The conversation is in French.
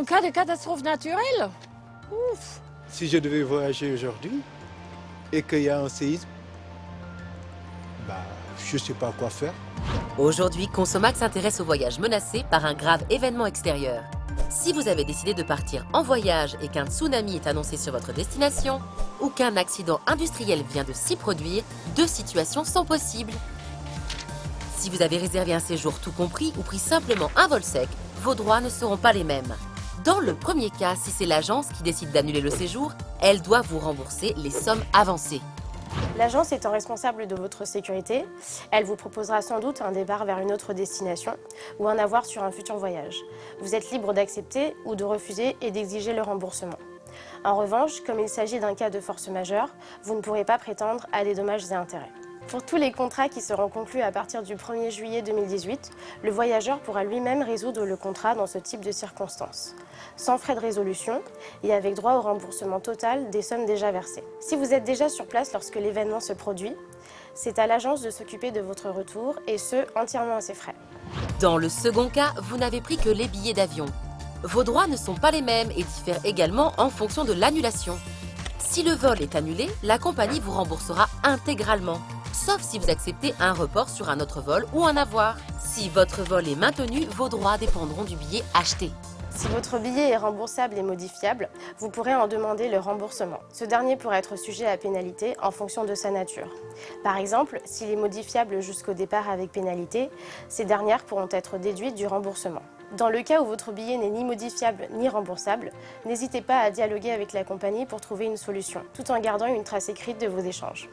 en cas de catastrophe naturelle. Ouf. Si je devais voyager aujourd'hui et qu'il y a un séisme, je ne sais pas quoi faire. Aujourd'hui, Consomac s'intéresse aux voyages menacés par un grave événement extérieur. Si vous avez décidé de partir en voyage et qu'un tsunami est annoncé sur votre destination, ou qu'un accident industriel vient de s'y produire, deux situations sont possibles. Si vous avez réservé un séjour tout compris ou pris simplement un vol sec, vos droits ne seront pas les mêmes. Dans le premier cas, si c'est l'agence qui décide d'annuler le séjour, elle doit vous rembourser les sommes avancées. L'agence étant responsable de votre sécurité, elle vous proposera sans doute un départ vers une autre destination ou un avoir sur un futur voyage. Vous êtes libre d'accepter ou de refuser et d'exiger le remboursement. En revanche, comme il s'agit d'un cas de force majeure, vous ne pourrez pas prétendre à des dommages et intérêts. Pour tous les contrats qui seront conclus à partir du 1er juillet 2018, le voyageur pourra lui-même résoudre le contrat dans ce type de circonstances, sans frais de résolution et avec droit au remboursement total des sommes déjà versées. Si vous êtes déjà sur place lorsque l'événement se produit, c'est à l'agence de s'occuper de votre retour et ce, entièrement à ses frais. Dans le second cas, vous n'avez pris que les billets d'avion. Vos droits ne sont pas les mêmes et diffèrent également en fonction de l'annulation. Si le vol est annulé, la compagnie vous remboursera intégralement, sauf si vous acceptez un report sur un autre vol ou un avoir. Si votre vol est maintenu, vos droits dépendront du billet acheté. Si votre billet est remboursable et modifiable, vous pourrez en demander le remboursement. Ce dernier pourra être sujet à pénalité en fonction de sa nature. Par exemple, s'il est modifiable jusqu'au départ avec pénalité, ces dernières pourront être déduites du remboursement. Dans le cas où votre billet n'est ni modifiable ni remboursable, n'hésitez pas à dialoguer avec la compagnie pour trouver une solution, tout en gardant une trace écrite de vos échanges.